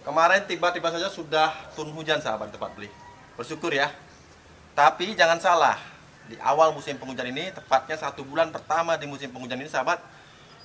Kemarin tiba-tiba saja sudah turun hujan sahabat tempat beli. Bersyukur ya. Tapi jangan salah, di awal musim penghujan ini, tepatnya 1 bulan pertama di musim penghujan ini sahabat,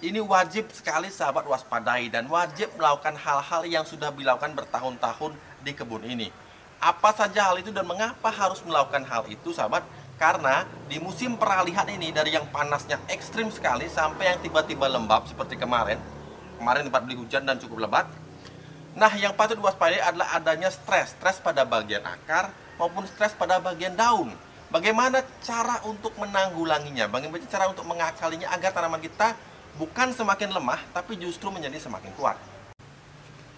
ini wajib sekali sahabat waspadai dan wajib melakukan hal-hal yang sudah dilakukan bertahun-tahun di kebun ini. Apa saja hal itu dan mengapa harus melakukan hal itu sahabat? Karena di musim peralihan ini, dari yang panasnya ekstrim sekali sampai yang tiba-tiba lembab seperti kemarin tempat beli hujan dan cukup lebat. Nah, yang patut diwaspadai adalah adanya stres pada bagian akar maupun stres pada bagian daun. Bagaimana cara untuk menanggulanginya? Bagaimana cara untuk mengakalinya agar tanaman kita bukan semakin lemah tapi justru menjadi semakin kuat?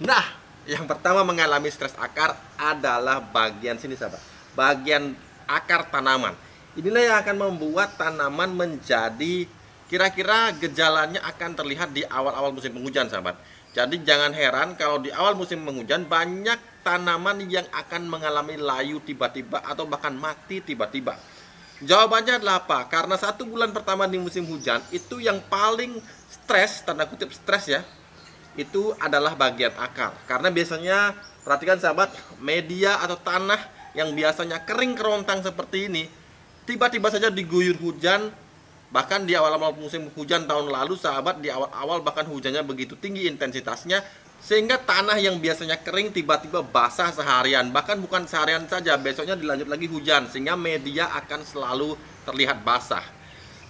Nah, yang pertama mengalami stres akar adalah bagian sini sahabat. Bagian akar tanaman. Inilah yang akan membuat tanaman menjadi kira-kira gejalanya akan terlihat di awal-awal musim penghujan sahabat. Jadi jangan heran kalau di awal musim penghujan banyak tanaman yang akan mengalami layu tiba-tiba atau bahkan mati tiba-tiba. Jawabannya adalah apa? Karena 1 bulan pertama di musim hujan itu yang paling stres, tanda kutip stres ya, itu adalah bagian akar. Karena biasanya, perhatikan sahabat, media atau tanah yang biasanya kering kerontang seperti ini, tiba-tiba saja diguyur hujan. Bahkan di awal-awal musim hujan tahun lalu sahabat, di awal-awal bahkan hujannya begitu tinggi intensitasnya, sehingga tanah yang biasanya kering tiba-tiba basah seharian. Bahkan bukan seharian saja, besoknya dilanjut lagi hujan, sehingga media akan selalu terlihat basah.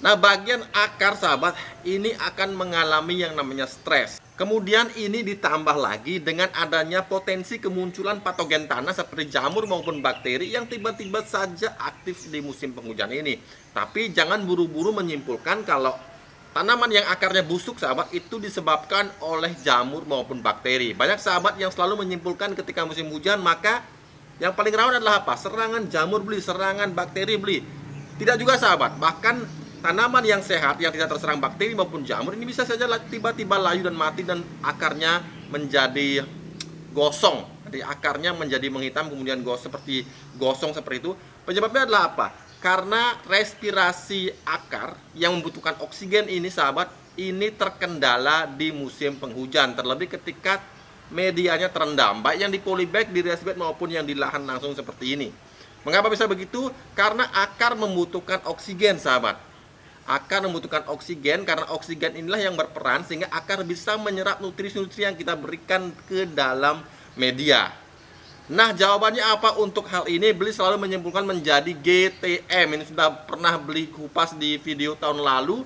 Nah, bagian akar sahabat ini akan mengalami yang namanya stres. Kemudian ini ditambah lagi dengan adanya potensi kemunculan patogen tanah seperti jamur maupun bakteri yang tiba-tiba saja aktif di musim penghujan ini. Tapi jangan buru-buru menyimpulkan kalau tanaman yang akarnya busuk sahabat itu disebabkan oleh jamur maupun bakteri. Banyak sahabat yang selalu menyimpulkan ketika musim hujan maka yang paling rawan adalah apa? Serangan jamur beli, serangan bakteri beli. Tidak juga sahabat, bahkan tanaman yang sehat yang tidak terserang bakteri maupun jamur ini bisa saja tiba-tiba layu dan mati dan akarnya menjadi gosong. Jadi akarnya menjadi menghitam kemudian seperti gosong seperti itu. Penyebabnya adalah apa? Karena respirasi akar yang membutuhkan oksigen ini sahabat, ini terkendala di musim penghujan. Terlebih ketika medianya terendam, baik yang di polybag, di raised bed maupun yang di lahan langsung seperti ini. Mengapa bisa begitu? Karena akar membutuhkan oksigen sahabat. Akar membutuhkan oksigen karena oksigen inilah yang berperan sehingga akar bisa menyerap nutrisi-nutrisi yang kita berikan ke dalam media. Nah, jawabannya apa untuk hal ini? Beli selalu menyimpulkan menjadi GTM. Ini sudah pernah beli kupas di video tahun lalu.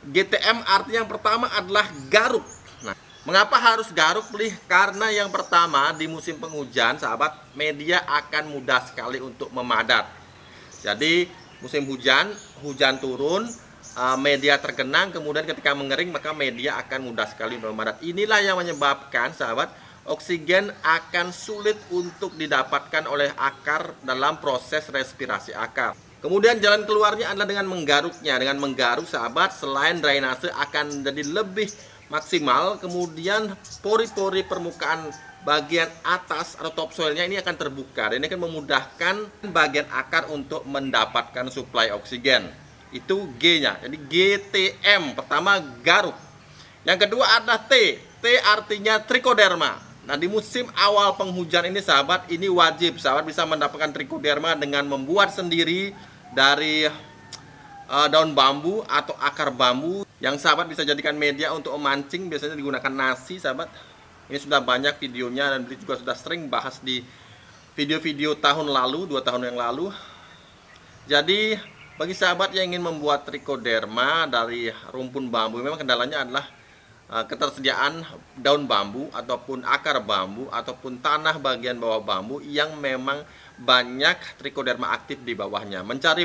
GTM artinya yang pertama adalah garuk. Nah, mengapa harus garuk beli? Karena yang pertama di musim penghujan sahabat, media akan mudah sekali untuk memadat. Jadi musim hujan, hujan turun, media tergenang, kemudian ketika mengering maka media akan mudah sekali memadat. Inilah yang menyebabkan sahabat, oksigen akan sulit untuk didapatkan oleh akar dalam proses respirasi akar. Kemudian jalan keluarnya adalah dengan menggaruknya. Dengan menggaruk sahabat, selain drainase akan jadi lebih maksimal, kemudian pori-pori permukaan bagian atas atau topsoilnya ini akan terbuka. Dan ini akan memudahkan bagian akar untuk mendapatkan suplai oksigen. Itu G-nya. Jadi GTM, pertama garuk. Yang kedua ada T. T artinya trichoderma. Nah, di musim awal penghujan ini sahabat, ini wajib sahabat bisa mendapatkan trichoderma dengan membuat sendiri dari daun bambu atau akar bambu yang sahabat bisa jadikan media untuk memancing. Biasanya digunakan nasi sahabat. Ini sudah banyak videonya dan beli juga sudah sering bahas di video-video tahun lalu, 2 tahun yang lalu. Jadi bagi sahabat yang ingin membuat trichoderma dari rumpun bambu, memang kendalanya adalah ketersediaan daun bambu ataupun akar bambu ataupun tanah bagian bawah bambu yang memang banyak trichoderma aktif di bawahnya. Mencari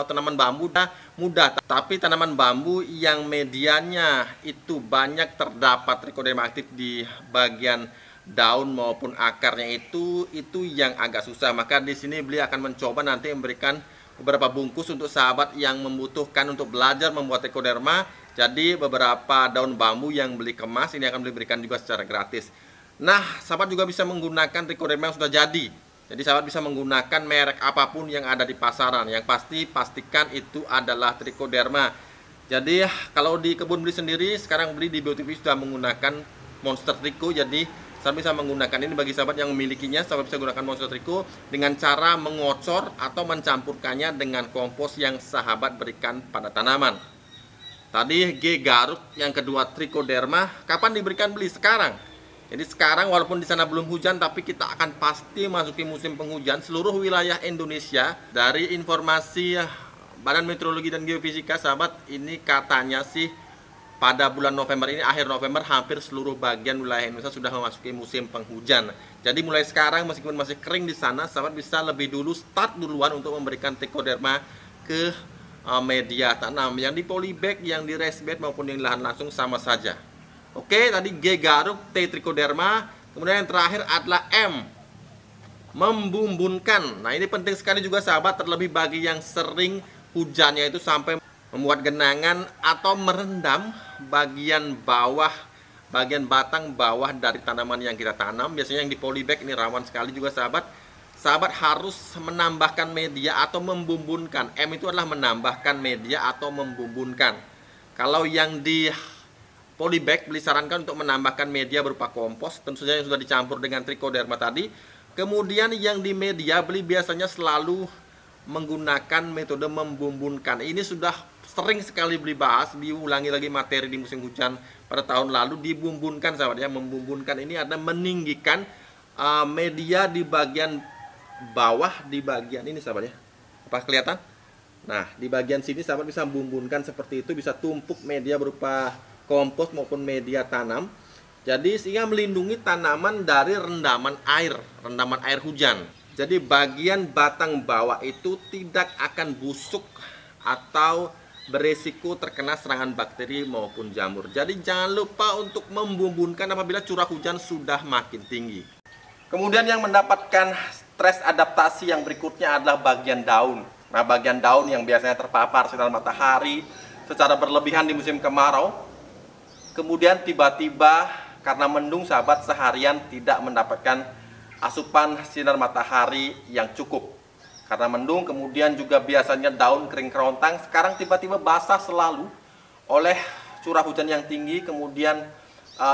tanaman bambu mudah, tapi tanaman bambu yang medianya itu banyak terdapat trichoderma aktif di bagian daun maupun akarnya itu yang agak susah. Maka di sini beliau akan mencoba nanti memberikan beberapa bungkus untuk sahabat yang membutuhkan untuk belajar membuat trichoderma. Jadi beberapa daun bambu yang beli kemas ini akan diberikan juga secara gratis. Nah, sahabat juga bisa menggunakan trichoderma yang sudah jadi. Jadi sahabat bisa menggunakan merek apapun yang ada di pasaran. Yang pasti pastikan itu adalah trichoderma. Jadi kalau di kebun beli sendiri, sekarang beli di BioTV sudah menggunakan Monster Tricho. Jadi Sahabat bisa menggunakan ini bagi sahabat yang memilikinya. Sahabat bisa gunakan Monster Trico dengan cara mengocor atau mencampurkannya dengan kompos yang sahabat berikan pada tanaman. Tadi G garuk, yang kedua Trichoderma. Kapan diberikan beli? Sekarang. Jadi sekarang walaupun di sana belum hujan, tapi kita akan pasti masuki musim penghujan seluruh wilayah Indonesia. Dari informasi Badan Meteorologi dan Geofisika, sahabat, ini katanya sih pada bulan November ini, akhir November, hampir seluruh bagian wilayah Indonesia sudah memasuki musim penghujan. Jadi mulai sekarang, meskipun masih kering di sana, sahabat bisa lebih dulu start duluan untuk memberikan Trichoderma ke media tanam. Yang di polybag, yang di raised bed maupun yang di lahan langsung sama saja. Oke, tadi G garuk, T Trichoderma. Kemudian yang terakhir adalah M, membumbunkan. Nah ini penting sekali juga sahabat, terlebih bagi yang sering hujannya itu sampai membuat genangan atau merendam bagian bawah, bagian batang bawah dari tanaman yang kita tanam. Biasanya yang di polybag ini rawan sekali juga sahabat. Sahabat harus menambahkan media atau membumbunkan. M itu adalah menambahkan media atau membumbunkan. Kalau yang di polybag disarankan untuk menambahkan media berupa kompos, tentu saja yang sudah dicampur dengan Trichoderma tadi. Kemudian yang di media beli biasanya selalu menggunakan metode membumbunkan. Ini sudah sering sekali beli bahas, diulangi lagi materi di musim hujan pada tahun lalu. Dibumbunkan sahabat ya, membumbunkan ini adalah meninggikan media di bagian bawah, di bagian ini sahabat ya. Apa kelihatan? Nah di bagian sini sahabat bisa membumbunkan seperti itu, bisa tumpuk media berupa kompos maupun media tanam. Jadi sehingga melindungi tanaman dari rendaman air hujan. Jadi bagian batang bawah itu tidak akan busuk atau beresiko terkena serangan bakteri maupun jamur. Jadi jangan lupa untuk membumbunkan apabila curah hujan sudah makin tinggi. Kemudian yang mendapatkan stres adaptasi yang berikutnya adalah bagian daun. Nah bagian daun yang biasanya terpapar sinar matahari secara berlebihan di musim kemarau, kemudian tiba-tiba karena mendung sahabat seharian tidak mendapatkan asupan sinar matahari yang cukup. Karena mendung, kemudian juga biasanya daun kering kerontang, sekarang tiba-tiba basah selalu oleh curah hujan yang tinggi. Kemudian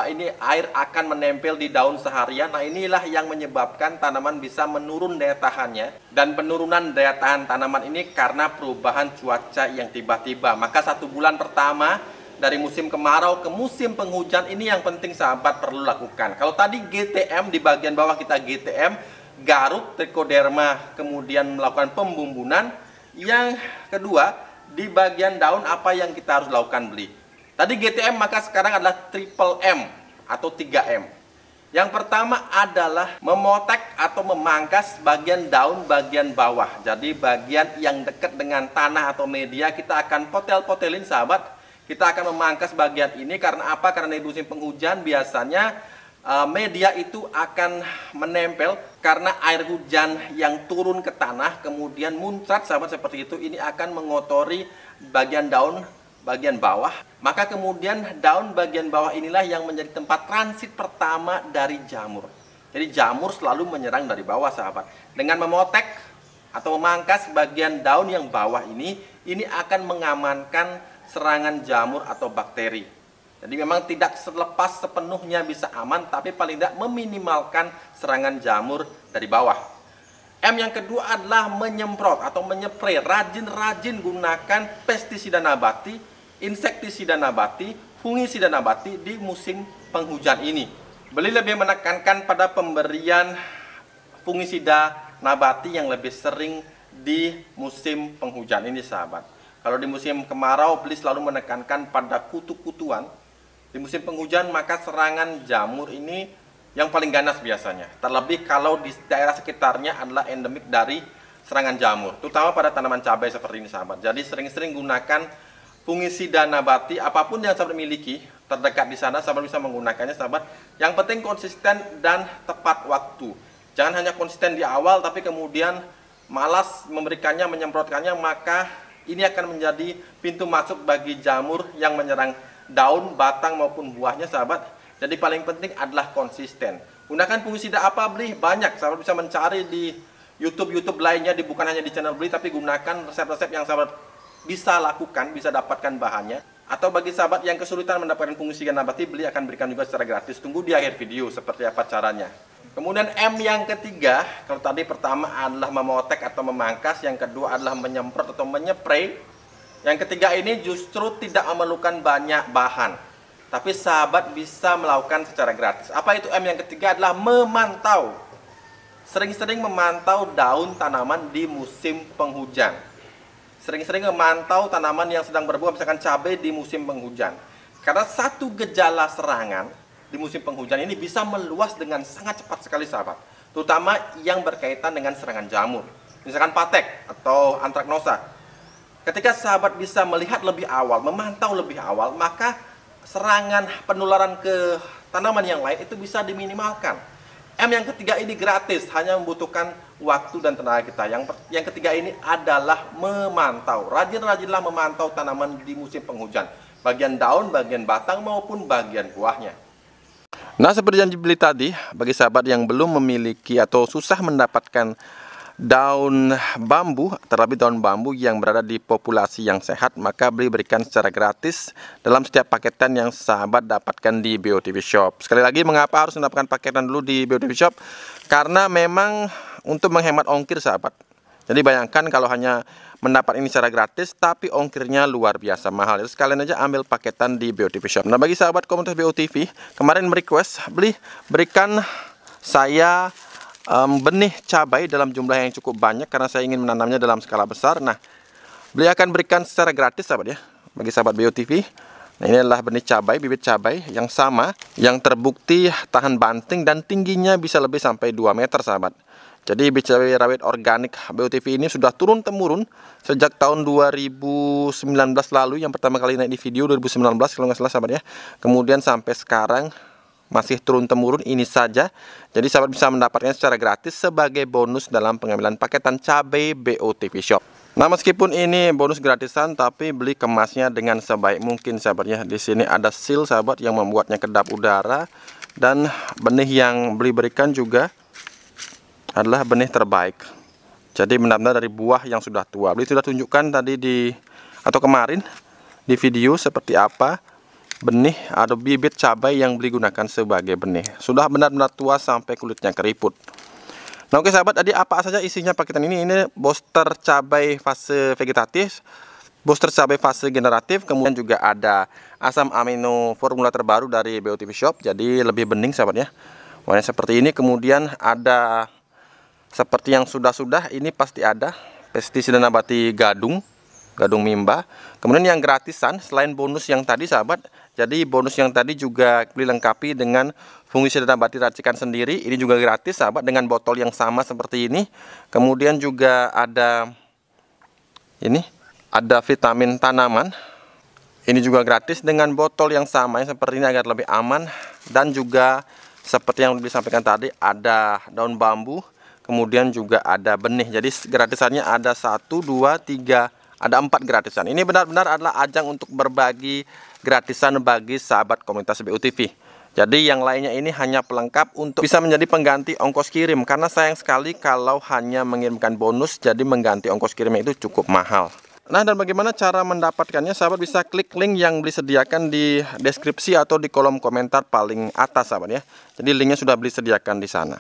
ini air akan menempel di daun seharian. Nah inilah yang menyebabkan tanaman bisa menurun daya tahannya. Dan penurunan daya tahan tanaman ini karena perubahan cuaca yang tiba-tiba. Maka 1 bulan pertama dari musim kemarau ke musim penghujan ini yang penting sahabat perlu lakukan. Kalau tadi GTM, di bagian bawah kita GTM, garuk, Trichoderma, kemudian melakukan pembumbunan. Yang kedua, di bagian daun apa yang kita harus lakukan beli? Tadi GTM, maka sekarang adalah triple M atau 3M. Yang pertama adalah memotek atau memangkas bagian daun bagian bawah. Jadi bagian yang dekat dengan tanah atau media kita akan potel-potelin sahabat. Kita akan memangkas bagian ini karena apa? Karena di musim penghujan biasanya media itu akan menempel karena air hujan yang turun ke tanah kemudian muncrat sahabat seperti itu. Ini akan mengotori bagian daun bagian bawah. Maka kemudian daun bagian bawah inilah yang menjadi tempat transit pertama dari jamur. Jadi jamur selalu menyerang dari bawah sahabat. Dengan memotek atau memangkas bagian daun yang bawah ini akan mengamankan serangan jamur atau bakteri. Jadi memang tidak selepas sepenuhnya bisa aman, tapi paling tidak meminimalkan serangan jamur dari bawah. M yang kedua adalah menyemprot atau menyepray. Rajin-rajin gunakan pestisida nabati, insektisida nabati, fungisida nabati di musim penghujan ini. Beli lebih menekankan pada pemberian fungisida nabati yang lebih sering di musim penghujan ini sahabat. Kalau di musim kemarau beli selalu menekankan pada kutu-kutuan. Di musim penghujan maka serangan jamur ini yang paling ganas biasanya. Terlebih kalau di daerah sekitarnya adalah endemik dari serangan jamur, terutama pada tanaman cabai seperti ini sahabat. Jadi sering-sering gunakan fungisida nabati apapun yang sahabat miliki terdekat di sana, sahabat bisa menggunakannya sahabat. Yang penting konsisten dan tepat waktu. Jangan hanya konsisten di awal tapi kemudian malas memberikannya, menyemprotkannya, maka ini akan menjadi pintu masuk bagi jamur yang menyerang daun, batang maupun buahnya sahabat. Jadi paling penting adalah konsisten. Gunakan fungisida apa beli? Banyak, sahabat bisa mencari di YouTube lainnya, bukan hanya di channel beli, tapi gunakan resep-resep yang sahabat bisa lakukan, bisa dapatkan bahannya. Atau bagi sahabat yang kesulitan mendapatkan fungsi nabati, Beli akan berikan juga secara gratis. Tunggu di akhir video seperti apa caranya. Kemudian M yang ketiga, kalau tadi pertama adalah memotek atau memangkas, yang kedua adalah menyemprot atau menyepray. Yang ketiga ini justru tidak memerlukan banyak bahan, tapi sahabat bisa melakukan secara gratis. Apa itu M yang ketiga? Adalah memantau. Sering-sering memantau daun tanaman di musim penghujan. Sering-sering memantau tanaman yang sedang berbuah, misalkan cabai di musim penghujan. Karena satu gejala serangan di musim penghujan ini bisa meluas dengan sangat cepat sekali sahabat. Terutama yang berkaitan dengan serangan jamur. Misalkan patek atau antraknosa. Ketika sahabat bisa melihat lebih awal, memantau lebih awal, maka serangan penularan ke tanaman yang lain itu bisa diminimalkan. M yang ketiga ini gratis, hanya membutuhkan waktu dan tenaga kita. Yang ketiga ini adalah memantau. Rajin-rajinlah memantau tanaman di musim penghujan. Bagian daun, bagian batang maupun bagian buahnya. Nah, seperti janji Beli tadi, bagi sahabat yang belum memiliki atau susah mendapatkan daun bambu, terlebih daun bambu yang berada di populasi yang sehat, maka Beli berikan secara gratis dalam setiap paketan yang sahabat dapatkan di BOTV Shop. Sekali lagi, mengapa harus mendapatkan paketan dulu di BOTV Shop? Karena memang untuk menghemat ongkir sahabat. Jadi bayangkan kalau hanya mendapat ini secara gratis, tapi ongkirnya luar biasa mahal. Jadi sekalian aja ambil paketan di BOTV Shop. Nah, bagi sahabat komunitas BOTV, kemarin merequest Beli berikan saya benih cabai dalam jumlah yang cukup banyak karena saya ingin menanamnya dalam skala besar. Nah, Beli akan berikan secara gratis sahabat ya, bagi sahabat BOTV. Nah, ini adalah benih cabai, bibit cabai yang sama, yang terbukti tahan banting dan tingginya bisa lebih sampai 2 meter sahabat. Jadi bibit cabai rawit organik BOTV ini sudah turun-temurun sejak tahun 2019 lalu, yang pertama kali naik di video 2019 kalau nggak salah sahabat ya. Kemudian sampai sekarang masih turun-temurun ini saja. Jadi sahabat bisa mendapatkannya secara gratis sebagai bonus dalam pengambilan paketan cabai BOTV Shop. Nah, meskipun ini bonus gratisan, tapi Beli kemasnya dengan sebaik mungkin sahabatnya. Di sini ada seal sahabat yang membuatnya kedap udara, dan benih yang Beli berikan juga adalah benih terbaik. Jadi benar-benar dari buah yang sudah tua. Beli sudah tunjukkan tadi atau kemarin di video seperti apa benih atau bibit cabai yang Beli gunakan sebagai benih. Sudah benar-benar tua sampai kulitnya keriput. Nah, oke sahabat, tadi apa saja isinya paketan ini? Ini booster cabai fase vegetatif, booster cabai fase generatif, kemudian juga ada asam amino formula terbaru dari BOTV Shop, jadi lebih bening sahabat ya. Warnanya seperti ini. Kemudian ada seperti yang sudah-sudah, ini pasti ada pestisida nabati gadung mimba. Kemudian yang gratisan selain bonus yang tadi sahabat, jadi bonus yang tadi juga dilengkapi dengan fungisida nabati racikan sendiri. Ini juga gratis sahabat dengan botol yang sama seperti ini. Kemudian juga ada ini, ada vitamin tanaman. Ini juga gratis dengan botol yang sama yang seperti ini agar lebih aman. Dan juga seperti yang disampaikan tadi, ada daun bambu. Kemudian juga ada benih. Jadi gratisannya ada 1, 2, 3, ada 4 gratisan. Ini benar-benar adalah ajang untuk berbagi gratisan bagi sahabat komunitas BOTV. Jadi yang lainnya ini hanya pelengkap untuk bisa menjadi pengganti ongkos kirim. Karena sayang sekali kalau hanya mengirimkan bonus, jadi mengganti ongkos kirimnya itu cukup mahal. Nah, dan bagaimana cara mendapatkannya? Sahabat bisa klik link yang Beli sediakan di deskripsi atau di kolom komentar paling atas sahabat ya. Jadi linknya sudah Beli sediakan di sana.